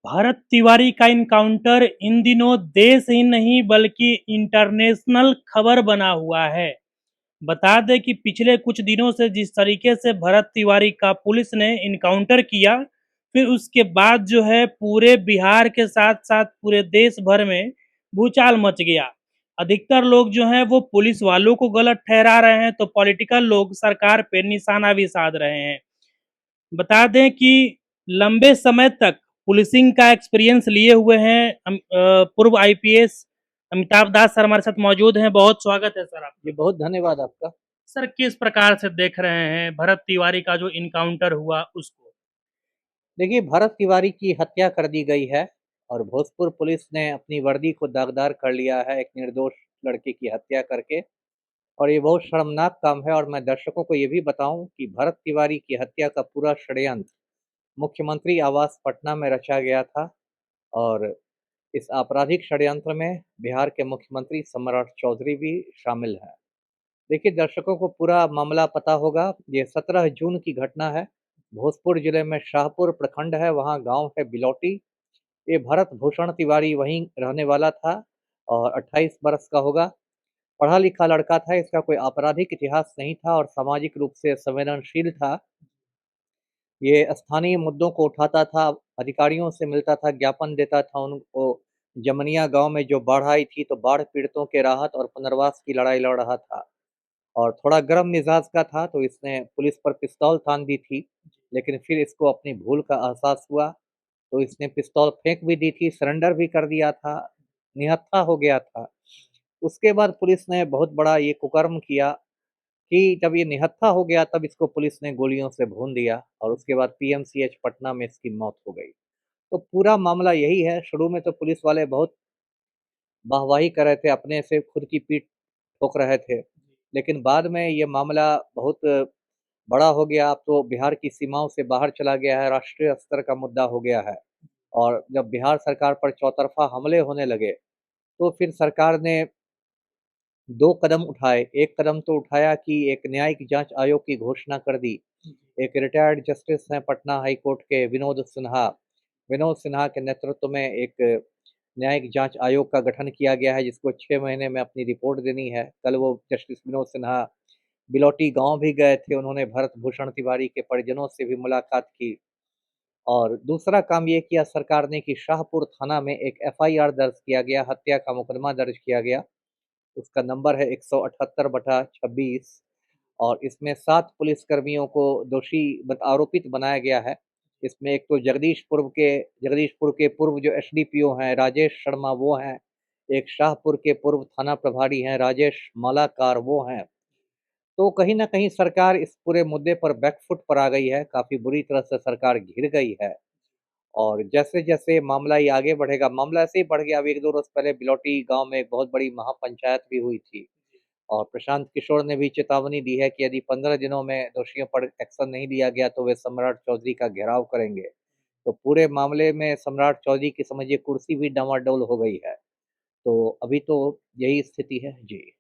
भरत तिवारी का इनकाउंटर इन दिनों देश ही नहीं बल्कि इंटरनेशनल खबर बना हुआ है। बता दें कि पिछले कुछ दिनों से जिस तरीके से भरत तिवारी का पुलिस ने इनकाउंटर किया, फिर उसके बाद जो है पूरे बिहार के साथ-साथ पूरे देश भर में भूचाल मच गया। अधिकतर लोग जो हैं वो पुलिस वालों को गलत ठहरा रहे हैं, तो पॉलिटिकल लोग सरकार पे निशाना भी साध रहे हैं। बता दें कि लंबे समय तक पुलिसिंग का एक्सपीरियंस लिए हुए हैं पूर्व आईपीएस अमिताभ दास सर हमारे साथ मौजूद हैं। बहुत स्वागत है सर जी, आपका। बहुत धन्यवाद आपका। सर किस प्रकार से देख रहे हैं भरत तिवारी का जो इनकाउंटर हुआ उसको? देखिए, भरत तिवारी की हत्या कर दी गई है और भोजपुर पुलिस ने अपनी वर्दी को दागदार कर लिया है एक निर्दोष लड़के की हत्या करके। और ये बहुत शर्मनाक काम है। और मैं दर्शकों को ये भी बताऊं कि भरत तिवारी की हत्या का पूरा षड्यंत्र मुख्यमंत्री आवास पटना में रचा गया था। और इस आपराधिक षड्यंत्र में बिहार के मुख्यमंत्री सम्राट चौधरी भी शामिल हैं। देखिए, दर्शकों को पूरा मामला पता होगा। ये 17 जून की घटना है। भोजपुर जिले में शाहपुर प्रखंड है, वहाँ गांव है बिलौटी। ये भरत भूषण तिवारी वहीं रहने वाला था और 28 बरस का होगा। पढ़ा लिखा लड़का था, इसका कोई आपराधिक इतिहास नहीं था और सामाजिक रूप से संवेदनशील था। ये स्थानीय मुद्दों को उठाता था, अधिकारियों से मिलता था, ज्ञापन देता था उनको। जमनिया गांव में जो बाढ़ आई थी, तो बाढ़ पीड़ितों के राहत और पुनर्वास की लड़ाई लड़ रहा था। और थोड़ा गर्म मिजाज का था, तो इसने पुलिस पर पिस्तौल तान दी थी। लेकिन फिर इसको अपनी भूल का एहसास हुआ, तो इसने पिस्तौल फेंक भी दी थी, सरेंडर भी कर दिया था, निहत्था हो गया था। उसके बाद पुलिस ने बहुत बड़ा ये कुकर्म किया कि जब ये निहत्था हो गया, तब इसको पुलिस ने गोलियों से भून दिया और उसके बाद पीएमसीएच पटना में इसकी मौत हो गई। तो पूरा मामला यही है। शुरू में तो पुलिस वाले बहुत वाहवाही कर रहे थे, अपने से खुद की पीठ ठोक रहे थे। लेकिन बाद में ये मामला बहुत बड़ा हो गया। अब तो बिहार की सीमाओं से बाहर चला गया है, राष्ट्रीय स्तर का मुद्दा हो गया है। और जब बिहार सरकार पर चौतरफा हमले होने लगे, तो फिर सरकार ने 2 कदम उठाए। एक कदम तो उठाया कि एक न्यायिक जांच आयोग की घोषणा कर दी। एक रिटायर्ड जस्टिस हैं पटना हाई कोर्ट के विनोद सिन्हा। विनोद सिन्हा के नेतृत्व में एक न्यायिक जांच आयोग का गठन किया गया है, जिसको 6 महीने में अपनी रिपोर्ट देनी है। कल वो जस्टिस विनोद सिन्हा बिलौटी गांव भी गए थे। उन्होंने भरत भूषण तिवारी के परिजनों से भी मुलाकात की। और दूसरा काम ये किया सरकार ने कि शाहपुर थाना में एक एफआईआर दर्ज किया गया, हत्या का मुकदमा दर्ज किया गया। उसका नंबर है 178/26। और इसमें 7 पुलिसकर्मियों को दोषी आरोपित बनाया गया है। इसमें एक तो जगदीशपुर के पूर्व जो एसडीपीओ हैं राजेश शर्मा, वो हैं। एक शाहपुर के पूर्व थाना प्रभारी हैं राजेश मालाकार, वो हैं। तो कहीं न कहीं सरकार इस पूरे मुद्दे पर बैकफुट पर आ गई है, काफ़ी बुरी तरह से सरकार घिर गई है। और जैसे-जैसे मामला ये आगे बढ़ेगा, मामला ऐसे ही बढ़ गया। अब 1-2 रोज़ पहले बिलौटी गाँव में एक बहुत बड़ी महापंचायत भी हुई थी और प्रशांत किशोर ने भी चेतावनी दी है कि यदि 15 दिनों में दोषियों पर एक्शन नहीं लिया गया, तो वे सम्राट चौधरी का घेराव करेंगे। तो पूरे मामले में सम्राट चौधरी की समझिए कुर्सी भी डामाडोल हो गई है। तो अभी तो यही स्थिति है। जी।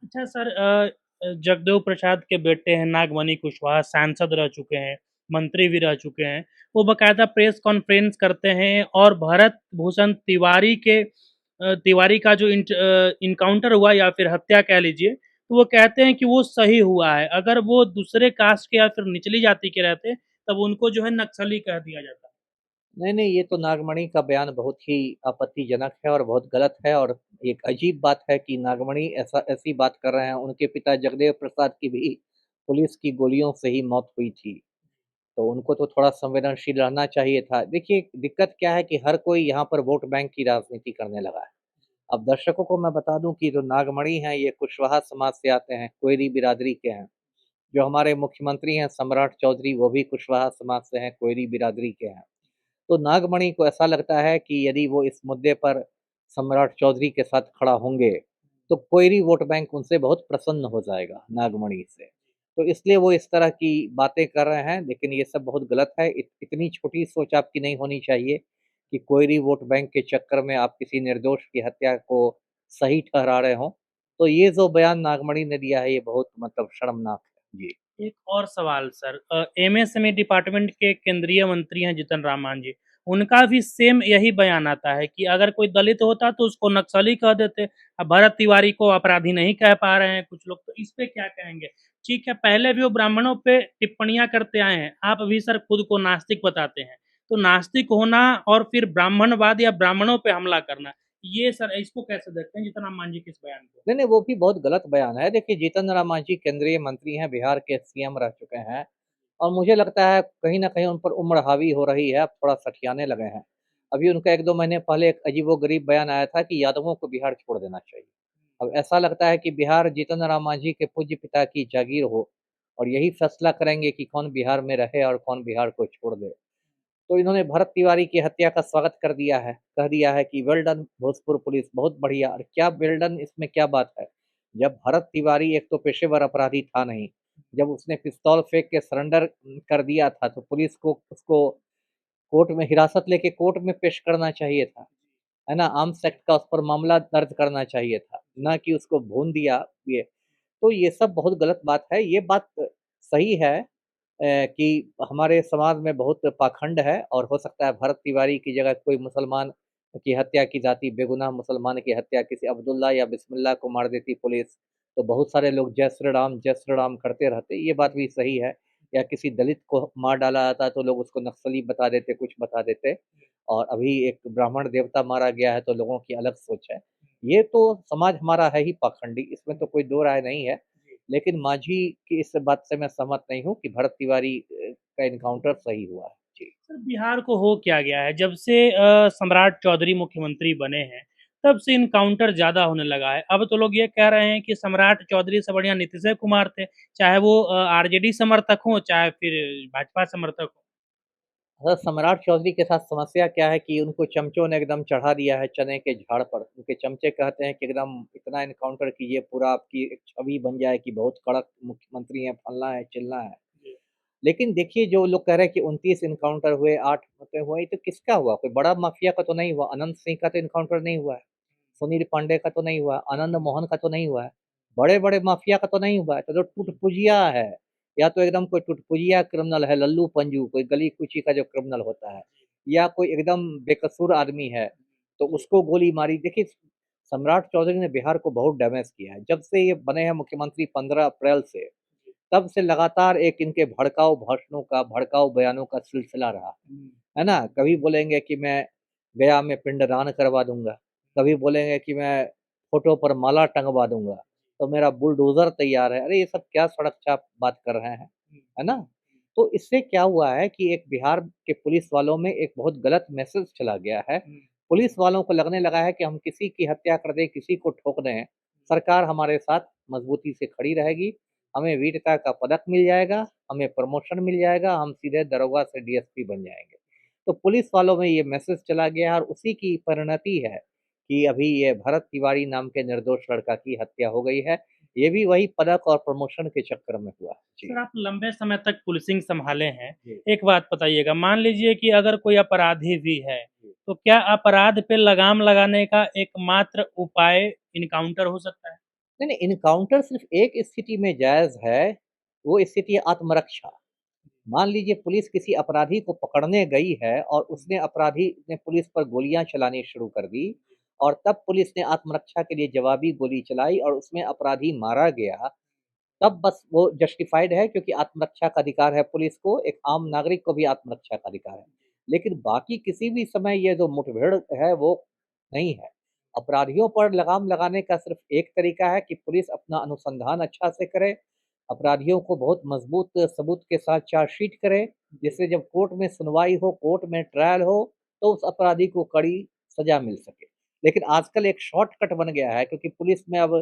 अच्छा सर, जगदेव प्रसाद के बेटे हैं नागमणि कुशवाहा, सांसद रह चुके हैं, मंत्री भी रह चुके हैं। वो बाकायदा प्रेस कॉन्फ्रेंस करते हैं और भरत भूषण तिवारी का जो इनकाउंटर हुआ या फिर हत्या कह लीजिए, तो वो कहते हैं कि वो सही हुआ है। अगर वो दूसरे कास्ट के या फिर निचली जाति के रहते, तब उनको जो है नक्सली कह दिया जाता। नहीं, नहीं, ये तो नागमणि का बयान बहुत ही आपत्तिजनक है और बहुत गलत है। और एक अजीब बात है कि नागमणि ऐसी बात कर रहे हैं। उनके पिता जगदेव प्रसाद की भी पुलिस की गोलियों से ही मौत हुई थी। तो उनको तो थोड़ा संवेदनशील रहना चाहिए था। देखिए, दिक्कत क्या है कि हर कोई यहाँ पर वोट बैंक की राजनीति करने लगा है। अब दर्शकों को मैं बता दूं कि जो नागमणि हैं, ये कुशवाहा समाज से आते हैं, कोयरी बिरादरी के हैं। जो हमारे मुख्यमंत्री हैं सम्राट चौधरी, वो भी कुशवाहा समाज से हैं, कोयरी बिरादरी के हैं। तो नागमणि को ऐसा लगता है कि यदि वो इस मुद्दे पर सम्राट चौधरी के साथ खड़ा होंगे, तो कोयरी वोट बैंक उनसे बहुत प्रसन्न हो जाएगा नागमणि से। तो इसलिए वो इस तरह की बातें कर रहे हैं, लेकिन ये सब बहुत गलत है। इतनी छोटी सोच आपकी नहीं होनी चाहिए कि कोयरी वोट बैंक के चक्कर में आप किसी निर्दोष की हत्या को सही ठहरा रहे हों। तो ये जो बयान नागमणि ने दिया है, ये बहुत मतलब शर्मनाक है। जी। एक और सवाल सर, एमएसएमई डिपार्टमेंट के केंद्रीय मंत्री हैं जीतन राम मांझी। उनका भी सेम यही बयान आता है कि अगर कोई दलित होता तो उसको नक्सली कह देते। अब भरत तिवारी को अपराधी नहीं कह पा रहे हैं कुछ लोग, तो इस पे क्या कहेंगे? ठीक है, पहले भी वो ब्राह्मणों पे टिप्पणियाँ करते आए हैं। आप अभी सर खुद को नास्तिक बताते हैं। तो नास्तिक होना और फिर ब्राह्मणवाद या ब्राह्मणों पे हमला करना, ये सर इसको कैसे देखते हैं जीतन राम मांझी के इस बयान को? नहीं, नहीं, वो भी बहुत गलत बयान है। देखिए, जीतन राम मांझी केंद्रीय मंत्री हैं, बिहार के सीएम रह चुके हैं और मुझे लगता है कहीं न कहीं उन पर उम्र हावी हो रही है, अब थोड़ा सठियाने लगे हैं। अभी उनका 1-2 महीने पहले एक अजीबो-गरीब बयान आया था कि यादवों को बिहार छोड़ देना चाहिए। अब ऐसा लगता है कि बिहार जीतन राम मांझी के पूज्य पिता की जागीर हो और यही फैसला करेंगे कि कौन बिहार में रहे और कौन बिहार को छोड़ दे। तो इन्होंने भरत तिवारी की हत्या का स्वागत कर दिया है, कह दिया है कि वेल डन भोजपुर पुलिस, बहुत बढ़िया। और क्या वेल डन, इसमें क्या बात है? जब भरत तिवारी एक तो पेशेवर अपराधी था नहीं, जब उसने पिस्तौल फेंक के सरेंडर कर दिया था, तो पुलिस को उसको कोर्ट में हिरासत लेके कोर्ट में पेश करना चाहिए था, है ना? आर्म्स एक्ट का उस पर मामला दर्ज करना चाहिए था, ना कि उसको भून दिया ये। तो ये सब बहुत गलत बात है। ये बात सही है कि हमारे समाज में बहुत पाखंड है और हो सकता है भरत तिवारी की जगह कोई मुसलमान की हत्या की जाती, बेगुनाह मुसलमान की हत्या किसी अब्दुल्ला या बिस्मिल्लाह को मार देती पुलिस, तो बहुत सारे लोग जय श्री राम करते रहते, ये बात भी सही है। या किसी दलित को मार डाला जाता तो लोग उसको नक्सली बता देते, कुछ बता देते और अभी एक ब्राह्मण देवता मारा गया है तो लोगों की अलग सोच है। ये तो समाज हमारा है ही पाखंडी, इसमें तो कोई दो राय नहीं है। लेकिन मांझी की इस बात से मैं सहमत नहीं हूँ कि भरत तिवारी का एनकाउंटर सही हुआ है। जी। सर बिहार को हो क्या गया है? जब से सम्राट चौधरी मुख्यमंत्री बने हैं, तब से इनकाउंटर ज़्यादा होने लगा है। अब तो लोग ये कह रहे हैं कि सम्राट चौधरी से बढ़िया नीतीश कुमार थे, चाहे वो आरजेडी समर्थक हों, चाहे फिर भाजपा समर्थक हों। सम्राट चौधरी के साथ समस्या क्या है कि उनको चमचों ने एकदम चढ़ा दिया है चने के झाड़ पर। उनके चमचे कहते हैं कि एकदम इतना एनकाउंटर कीजिए, पूरा आपकी एक छवि बन जाए कि बहुत कड़क मुख्यमंत्री हैं, फलना है, चिलना है। जी। लेकिन देखिए, जो लोग कह रहे हैं कि 29 एनकाउंटर हुए, 8 मरते हुए, ये तो किसका हुआ? कोई बड़ा माफिया का तो नहीं हुआ। अनंत सिंह का तो एनकाउंटर नहीं हुआ है, सुनील पांडे का तो नहीं हुआ है, आनंद मोहन का तो नहीं हुआ है, बड़े-बड़े माफिया का तो नहीं हुआ है। तो जो टुटपुजिया है, या तो एकदम कोई टुटपुजिया क्रिमिनल है, लल्लू पंजू, कोई गली-कूची का जो क्रिमिनल होता है, या कोई एकदम बेकसूर आदमी है, तो उसको गोली मारी। देखिए, सम्राट चौधरी ने बिहार को बहुत डैमेज किया है। जब से ये बने हैं मुख्यमंत्री 15 अप्रैल से, तब से लगातार एक इनके भड़काऊ भाषणों का, भड़काऊ बयानों का सिलसिला रहा, है ना? कभी बोलेंगे कि मैं गया में पिंडदान करवा दूँगा, कभी बोलेंगे कि मैं फ़ोटो पर माला टंगवा दूँगा, तो मेरा बुलडोज़र तैयार है। अरे! ये सब क्या सड़क-छाप बात कर रहे हैं, है ना? तो इससे क्या हुआ है कि एक बिहार के पुलिस वालों में एक बहुत गलत मैसेज चला गया है। पुलिस वालों को लगने लगा है कि हम किसी की हत्या कर दें, किसी को ठोक दें, सरकार हमारे साथ मज़बूती से खड़ी रहेगी, हमें वीरता का पदक मिल जाएगा, हमें प्रमोशन मिल जाएगा, हम सीधे दरोगा से डीएसपी बन जाएँगे। तो पुलिस वालों में ये मैसेज चला गया है और उसी की परिणति है कि अभी ये भरत तिवारी नाम के निर्दोष लड़का की हत्या हो गई है। ये भी वही पदक और प्रमोशन के चक्कर में हुआ है। जी। सर आप लंबे समय तक पुलिसिंग सँभाले हैं, जी, एक बात बताइएगा, मान लीजिए कि अगर कोई अपराधी भी है, जी। तो क्या अपराध पे लगाम लगाने का एकमात्र उपाय एनकाउंटर हो सकता है? नहीं, नहीं, एनकाउंटर सिर्फ़ एक स्थिति में जायज़ है, वो स्थिति है आत्मरक्षा। मान लीजिए पुलिस किसी अपराधी को पकड़ने गई है और उसने अपराधी ने पुलिस पर गोलियां चलानी शुरू कर दी और तब पुलिस ने आत्मरक्षा के लिए जवाबी गोली चलाई और उसमें अपराधी मारा गया, तब बस वो जस्टिफाइड है क्योंकि आत्मरक्षा का अधिकार है पुलिस को, एक आम नागरिक को भी आत्मरक्षा का अधिकार है। लेकिन बाकी किसी भी समय ये जो मुठभेड़ है वो नहीं है। अपराधियों पर लगाम लगाने का सिर्फ एक तरीका है कि पुलिस अपना अनुसंधान अच्छा से करे, अपराधियों को बहुत मजबूत सबूत के साथ चार्जशीट करे, जिससे जब कोर्ट में सुनवाई हो, कोर्ट में ट्रायल हो, तो उस अपराधी को कड़ी सज़ा मिल सके। लेकिन आजकल एक शॉर्टकट बन गया है क्योंकि पुलिस में अब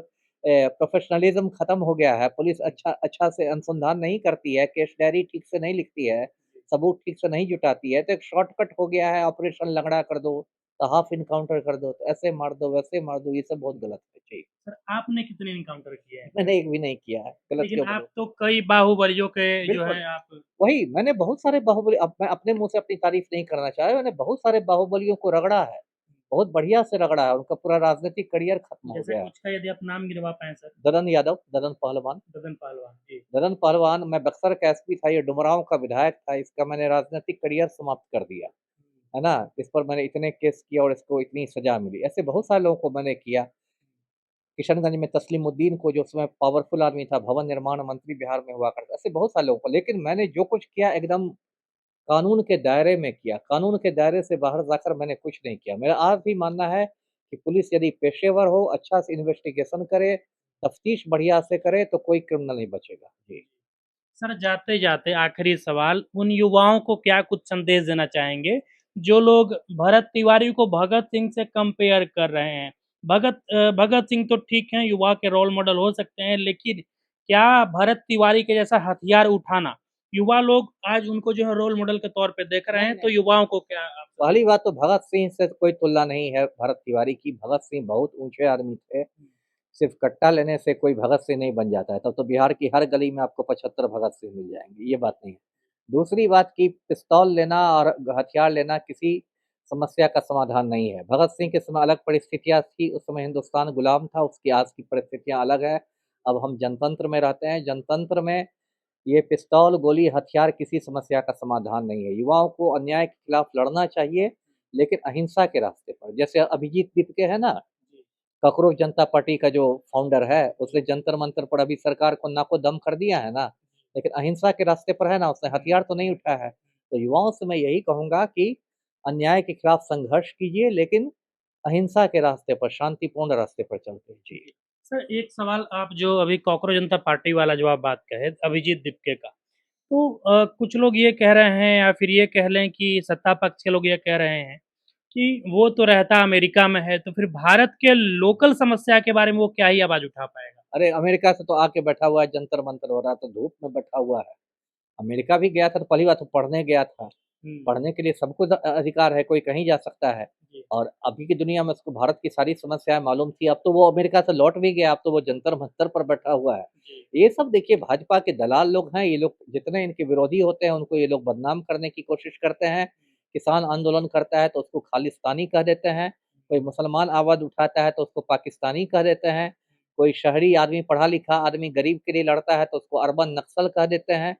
प्रोफ़ेशनलिज़्म ख़त्म हो गया है, पुलिस अच्छा अच्छा से अनुसंधान नहीं करती है, केस डायरी ठीक से नहीं लिखती है, सबूत ठीक से नहीं जुटाती है, तो एक शॉर्टकट हो गया है, ऑपरेशन लंगड़ा कर दो, तो हाफ एनकाउंटर कर दो, तो ऐसे मार दो, वैसे मार दो, ये सब बहुत गलत है। जी, सर आपने कितने एनकाउंटर किए हैं? मैंने एक भी नहीं किया है, गलत लेकिन क्यों बोलूँ? आप तो कई बाहुबलियों के जो बिल्कुल, हैं आप वही मैंने बहुत सारे बाहुबली, अब मैं अपने मुँह से अपनी तारीफ़ नहीं करना चाह रहा, मैंने बहुत सारे बाहुबलियों को रगड़ा है, बहुत बढ़िया से रगड़ा है, उनका पूरा राजनीतिक करियर खत्म हो जैसे गया है। कुछ का यदि आप नाम गिनवा पाएँ सर? ददन यादव, ददन पहलवान। ददन पहलवान, जी। ददन पहलवान, मैं बक्सर का एसपी था, ये डुमरांव का विधायक था, इसका मैंने राजनीतिक करियर समाप्त कर दिया। है ना? इस पर मैंने इतने केस किए और इसको इतनी सज़ा मिली। ऐसे बहुत सारे लोगों को मैंने किया। किशनगंज में तस्लीमुद्दीन को जो उस समय पावरफुल आदमी था, भवन निर्माण मंत्री बिहार में हुआ करता, ऐसे बहुत सारे लोगों को। लेकिन मैंने जो कुछ किया एकदम कानून के दायरे में किया। कानून के दायरे से बाहर जाकर मैंने कुछ नहीं किया। मेरा आज भी मानना है कि पुलिस यदि पेशेवर हो, अच्छा से इन्वेस्टिगेशन करे, तफ्तीश बढ़िया से करे, तो कोई क्रिमिनल नहीं बचेगा। जी। सर जाते-जाते आखिरी सवाल, उन युवाओं को क्या कुछ संदेश देना चाहेंगे, जो लोग भरत तिवारी को भगत सिंह से कंपेयर कर रहे हैं? भगत सिंह तो ठीक हैं, युवा के रोल मॉडल हो सकते हैं, लेकिन क्या भरत तिवारी के जैसा हथियार उठाना, युवा लोग आज उनको जो है रोल मॉडल के तौर पे देख रहे नहीं, हैं, तो नहीं। युवाओं को क्या आप पहली संदेश बात तो भगत सिंह से कोई तुलना नहीं है भरत तिवारी की। भगत सिंह बहुत ऊँचे आदमी थे। सिर्फ़ कट्टा लेने से कोई भगत सिंह नहीं बन जाता है। तब तो बिहार की हर गली में आपको 75 भगत सिंह मिल जाएँगे, ये बात नहीं है। दूसरी बात कि पिस्तौल लेना और हथियार लेना किसी समस्या का समाधान नहीं है। भगत सिंह के समय अलग परिस्थितियाँ थी, उस समय हिंदुस्तान गुलाम था, उसकी आज की परिस्थितियाँ अलग है। अब हम जनतंत्र में रहते हैं, जनतंत्र में ये पिस्तौल, गोली, हथियार किसी समस्या का समाधान नहीं है। युवाओं को अन्याय के खिलाफ लड़ना चाहिए, लेकिन अहिंसा के रास्ते पर। जैसे अभिजीत दीपके है ना, कॉकरोच जनता पार्टी का जो फाउंडर है, उसने जंतर-मंतर पर अभी सरकार को नाको-दम कर दिया है ना, लेकिन अहिंसा के रास्ते पर है ना, उसने हथियार तो नहीं उठाया है। तो युवाओं से मैं यही कहूँगा कि अन्याय के खिलाफ संघर्ष कीजिए, लेकिन अहिंसा के रास्ते पर, शांतिपूर्ण रास्ते पर चलते जी। सर एक सवाल आप जो अभी कॉकरोच जनता पार्टी वाला जो आप बात कहे अभिजीत दीपके का, तो कुछ लोग ये कह रहे हैं या फिर ये कह लें कि सत्ता पक्ष के लोग ये कह रहे हैं कि वो तो रहता अमेरिका में है, तो फिर भारत के लोकल समस्या के बारे में वो क्या ही आवाज़ उठा पाएगा? अरे! अमेरिका से तो आके बैठा हुआ है, जंतर-मंतर हो रहा है, तो धूप में बैठा हुआ है। अमेरिका भी गया था तो पहली बात तो पढ़ने गया था। हुँ, पढ़ने के लिए सबको अधिकार है, कोई कहीं जा सकता है। जी। और अभी की दुनिया में उसको भारत की सारी समस्याएँ मालूम थी, अब तो वो अमेरिका से लौट भी गया, अब तो वो जंतर-मंतर पर बैठा हुआ है। जी। ये सब देखिए भाजपा के दलाल लोग हैं, ये लोग जितने इनके विरोधी होते हैं, उनको ये लोग बदनाम करने की कोशिश करते हैं। किसान आंदोलन करता है तो उसको खालिस्तानी कह देते हैं, कोई मुसलमान आवाज़ उठाता है तो उसको पाकिस्तानी कह देते हैं, कोई शहरी आदमी, पढ़ा-लिखा आदमी गरीब के लिए लड़ता है तो उसको अर्बन नक्सल कह देते हैं।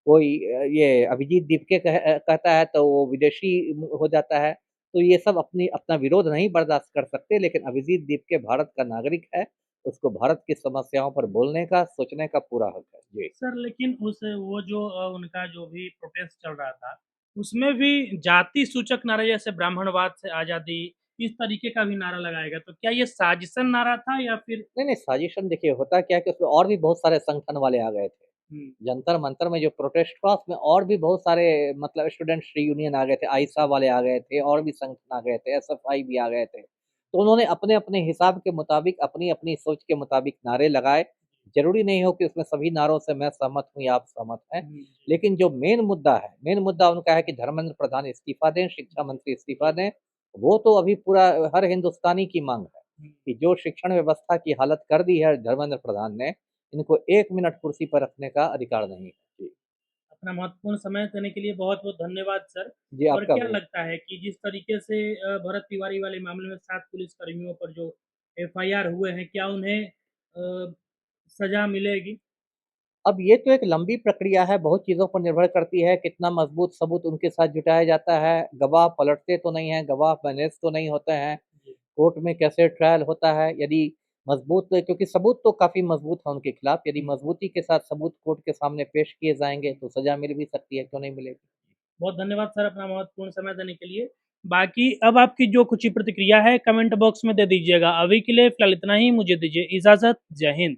कोई ये अभिजीत दीपके कहता है तो वो विदेशी हो जाता है। तो ये सब अपना विरोध नहीं बर्दाश्त कर सकते, लेकिन अभिजीत दीपके भारत का नागरिक है, उसको भारत की समस्याओं पर बोलने का, सोचने का पूरा हक है। जी। सर लेकिन उस वो जो उनका जो भी प्रोटेस्ट चल रहा था, उसमें भी जाति सूचक नारे जैसे ब्राह्मणवाद से आज़ादी, इस तरीके का भी नारा लगाया गया, तो क्या ये साजिशन नारा था या फिर नहीं, नहीं साजिशन देखिए होता क्या है कि उसमें और भी बहुत सारे संगठन वाले आ गए थे। हुँ, जंतर-मंतर में जो प्रोटेस्ट हुआ उसमें और भी बहुत सारे मतलब स्टूडेंट्स यूनियन आ गए थे, आइसा वाले आ गए थे और भी संगठन आ गए थे, एसएफआई भी आ गए थे। तो उन्होंने अपने-अपने हिसाब के मुताबिक, अपनी-अपनी सोच के मुताबिक नारे लगाए। ज़रूरी नहीं हो कि उसमें सभी नारों से मैं सहमत हूँ या आप सहमत हैं। हुँ, जी। लेकिन जो मेन मुद्दा उनका है कि धर्मेंद्र प्रधान इस्तीफ़ा दें, शिक्षा मंत्री इस्तीफ़ा दें। वो तो अभी पूरा हर हिंदुस्तानी की माँग है हुँ, कि जो शिक्षण व्यवस्था की हालत कर दी है धर्मेंद्र प्रधान ने, इनको 1 मिनट कुर्सी पर रखने का अधिकार नहीं है। जी। अपना महत्वपूर्ण समय देने के लिए बहुत-बहुत धन्यवाद सर। जी, और आपका क्या भी। लगता है कि जिस तरीके से भरत तिवारी वाले मामले में 7 पुलिसकर्मियों पर जो एफआईआर हुए हैं, क्या उन्हें सज़ा मिलेगी? अब ये तो एक लंबी प्रक्रिया है, बहुत चीज़ों पर निर्भर करती है, कितना मज़बूत सबूत उनके साथ जुटाया जाता है, गवाह पलटते तो नहीं हैं, गवाह मैनेज तो नहीं होते हैं, जी, कोर्ट में कैसे ट्रायल होता है, यदि मज़बूत क्योंकि सबूत तो काफ़ी मज़बूत है उनके खिलाफ, यदि हुँ। मज़बूती के साथ सबूत कोर्ट के सामने पेश किए जाएँगे, तो सज़ा मिल भी सकती है, क्यों नहीं मिलेगी? बहुत धन्यवाद सर अपना महत्वपूर्ण समय देने के लिए। बाकी अब आपकी जो कुछ प्रतिक्रिया है कमेंट बॉक्स में दे दीजिएगा। अभी के लिए फ़िलहाल इतना ही, मुझे दीजिए इजाज़त। जय हिंद।